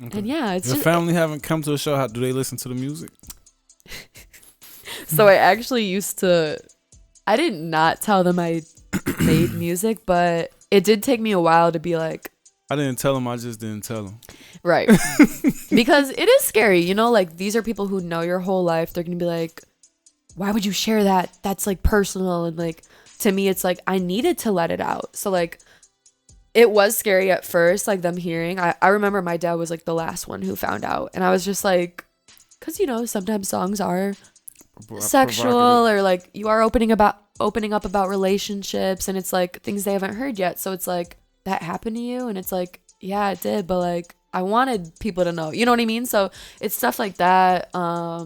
Okay. And yeah, it's Your just family haven't come to a show. How do they listen to the music? so I actually used to. I did not tell them I made music, but it did take me a while to be like, I didn't tell them. I just didn't tell them. right. Because it is scary, you know, like these are people who know your whole life. They're going to be like, why would you share that? That's like personal. And like, to me, it's like, I needed to let it out. So like, it was scary at first, like them hearing. I remember my dad was like the last one who found out. And I was just like, because, you know, sometimes songs are sexual or like you are opening up about relationships and it's like things they haven't heard yet. So it's like, that happened to you? And it's like, yeah, it did. But like, I wanted people to know, you know what I mean? So it's stuff like that. I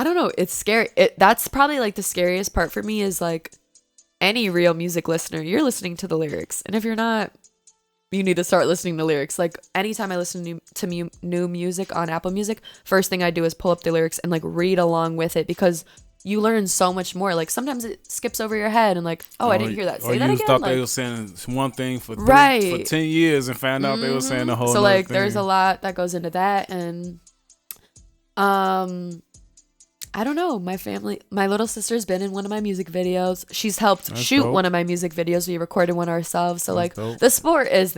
don't know. It's scary. That's probably like the scariest part for me is like any real music listener, you're listening to the lyrics. And if you're not, you need to start listening to lyrics. Like anytime I listen to new music on Apple Music, first thing I do is pull up the lyrics and like read along with it because you learn so much more. Like sometimes it skips over your head and like, oh, I didn't hear that. Say that again. Or you thought like, they were saying one thing for right. for 10 years and found out they were saying the whole so like thing. There's a lot that goes into that. And I don't know. My little sister's been in one of my music videos. She's helped shoot dope. One of my music videos. We recorded one ourselves. So that's like dope. The support is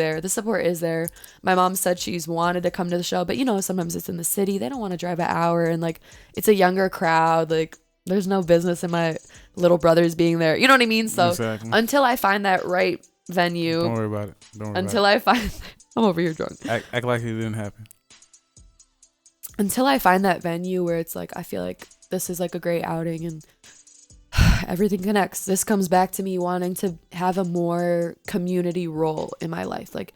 there. My mom said she's wanted to come to the show, but you know, sometimes it's in the city. They don't want to drive an hour and like it's a younger crowd. Like there's no business in my little brothers being there. You know what I mean? So exactly. Until I find that right venue. Don't worry about it. Until I find I'm over here drunk. Act like it didn't happen. Until I find that venue where it's like I feel like this is like a great outing and everything connects. This comes back to me wanting to have a more community role in my life. Like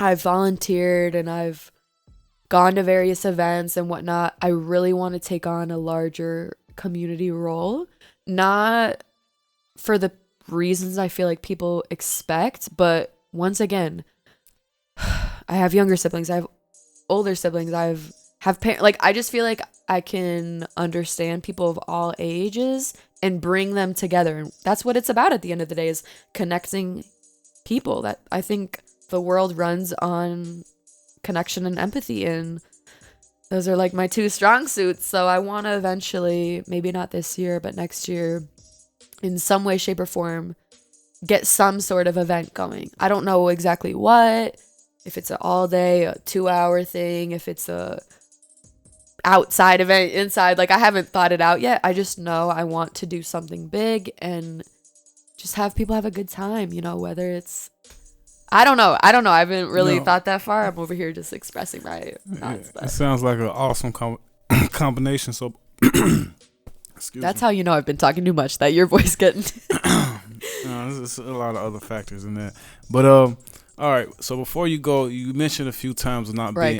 I've volunteered and I've gone to various events and whatnot. I really want to take on a larger community role, not for the reasons I feel like people expect, but once again, I have younger siblings. I have older siblings. Like I just feel like I can understand people of all ages and bring them together. And that's what it's about at the end of the day is connecting people. That I think the world runs on connection and empathy. And those are like my two strong suits. So I want to eventually, maybe not this year, but next year, in some way, shape, or form, get some sort of event going. I don't know exactly what, if it's an all day, a 2-hour thing, if it's a outside event, inside, like I haven't thought it out yet. I just know I want to do something big and just have people have a good time, you know, whether it's I don't know. I haven't really thought that far. I'm over here just expressing my thoughts. It sounds like an awesome combination. So that's how you know I've been talking too much, that your voice getting there's a lot of other factors in that. But all right, so before you go, you mentioned a few times not being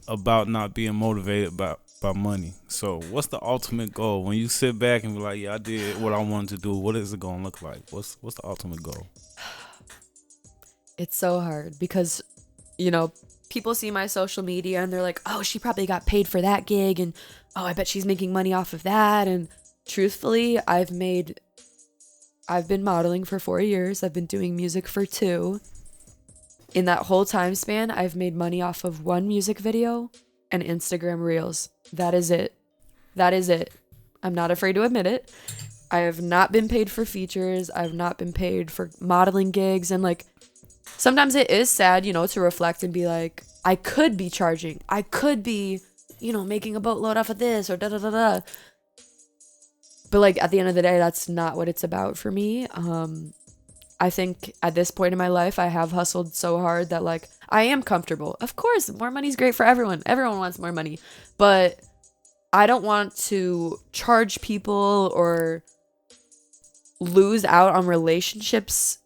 about not being motivated by money. So what's the ultimate goal when you sit back and be like, yeah, I did what I wanted to do? What is it gonna look like? What's the ultimate goal? It's so hard because, you know, people see my social media and they're like, oh, she probably got paid for that gig, and oh, I bet she's making money off of that. And truthfully, I've been modeling for 4 years. I've been doing music for 2. In that whole time span, I've made money off of 1 music video and Instagram Reels. That is it. I'm not afraid to admit it. I have not been paid for features. I've not been paid for modeling gigs. And like, sometimes it is sad, you know, to reflect and be like, I could be charging. I could be, you know, making a boatload off of this or da-da-da-da. But like, at the end of the day, that's not what it's about for me. I think at this point in my life, I have hustled so hard that like I am comfortable. Of course, more money's great for everyone. Everyone wants more money. But I don't want to charge people or lose out on relationships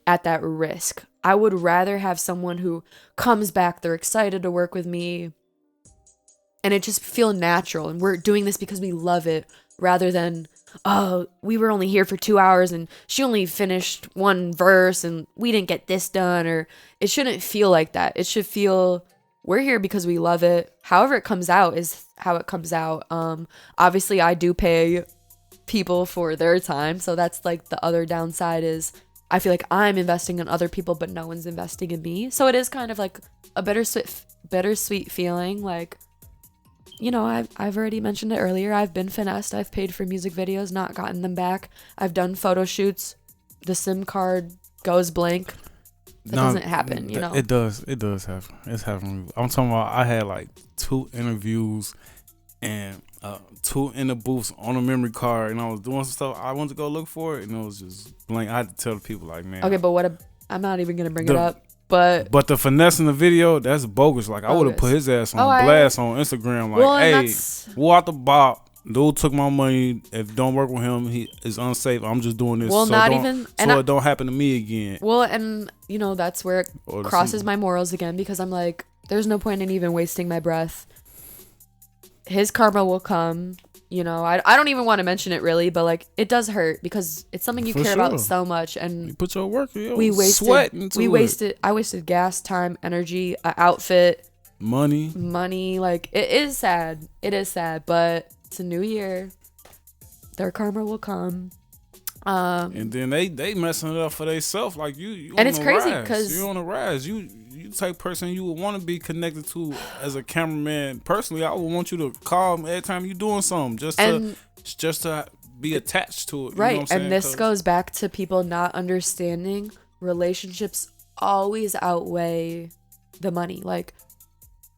at that risk. I would rather have someone who comes back, they're excited to work with me, and it just feel natural. And we're doing this because we love it rather than, oh, we were only here for 2 hours and she only finished 1 verse and we didn't get this done. Or it shouldn't feel like that. It should feel we're here because we love it. However it comes out is how it comes out. Obviously I do pay people for their time. So that's like the other downside is I feel like I'm investing in other people, but no one's investing in me. So it is kind of like a bittersweet feeling. Like, you know, I've already mentioned it earlier. I've been finessed. I've paid for music videos, not gotten them back. I've done photo shoots. The SIM card goes blank. That doesn't happen, you know. It does happen. It's happening. I'm talking about, I had like 2 interviews and 2 in the booths on a memory card, and I was doing some stuff. I went to go look for it, and it was just blank. I had to tell the people, like, man. Okay, but I'm not even gonna bring it up. But the finesse in the video, that's bogus. Like, I would have put his ass on blast on Instagram. Like, hey, who out the box? Dude took my money. If it don't work with him, he is unsafe. I'm just doing this. Well, so it don't happen to me again. Well, and you know, that's where it crosses my morals again, because I'm like, there's no point in even wasting my breath. His karma will come. You know, I don't even want to mention it really, but like, it does hurt because it's something you care about so much, and you put your work, we wasted. I wasted gas, time, energy, outfit, money. Like, it is sad. But it's a new year. Their karma will come. And then they messing it up for themselves. Like, you and it's crazy because you're on the rise. You the type of person you would want to be connected to as a cameraman. Personally, I would want you to call me every time you're doing something, just to be attached to it. Right. You know what I'm saying? And this goes back to people not understanding relationships always outweigh the money. Like,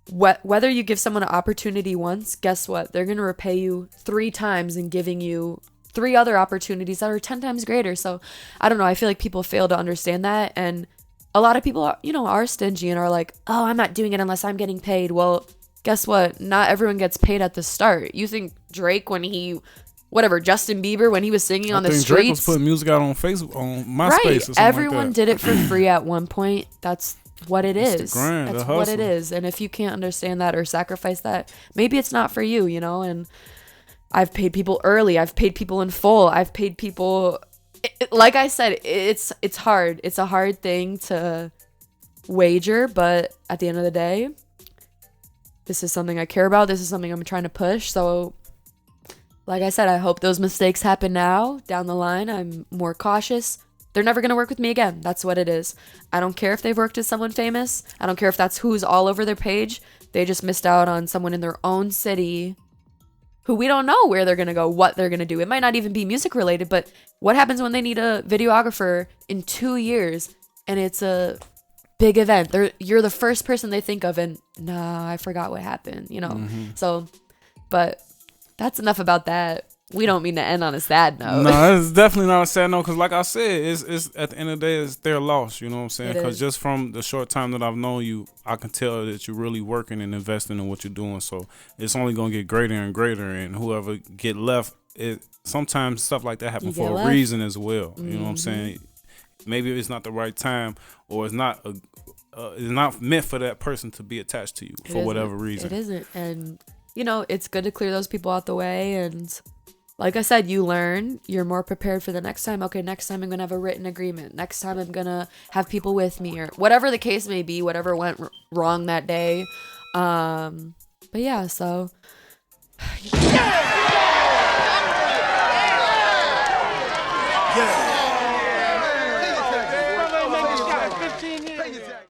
whether you give someone an opportunity once, guess what? They're going to repay you 3 times and giving you 3 other opportunities that are 10 times greater. So I don't know. I feel like people fail to understand that. And a lot of people, are stingy and are like, oh, I'm not doing it unless I'm getting paid. Well, guess what? Not everyone gets paid at the start. You think Drake, Justin Bieber, when he was singing on the streets. Drake was putting music out on Facebook, on MySpace or something everyone like that. did it for free at one point. That's what it is. It's the grind, That's the hustle. what it is. And if you can't understand that or sacrifice that, maybe it's not for you, and I've paid people early. I've paid people in full. I've paid people, like I said, it's hard. It's a hard thing to wager, but at the end of the day, this is something I care about. This is something I'm trying to push. So, like I said, I hope those mistakes happen now. Down the line, I'm more cautious. They're never going to work with me again. That's what it is. I don't care if they've worked with someone famous. I don't care if that's who's all over their page. They just missed out on someone in their own city who we don't know where they're going to go, what they're going to do. It might not even be music related, but what happens when they need a videographer in 2 years and it's a big event? You're the first person they think of, and I forgot what happened, Mm-hmm. So, but that's enough about that. We don't mean to end on a sad note. No, it's definitely not a sad note, because like I said, it's at the end of the day, it's their loss. You know what I'm saying? Because just from the short time that I've known you, I can tell that you're really working and investing in what you're doing. So it's only gonna get greater and greater. And whoever get left, sometimes stuff like that happen for a reason as well. Mm-hmm. You know what I'm saying? Maybe it's not the right time, or it's not meant for that person to be attached to you for whatever reason. It isn't, and it's good to clear those people out the way. And like I said, you learn, you're more prepared for the next time. Okay, next time I'm going to have a written agreement. Next time I'm going to have people with me, or whatever the case may be, whatever went wrong that day. But yeah, so. Yeah.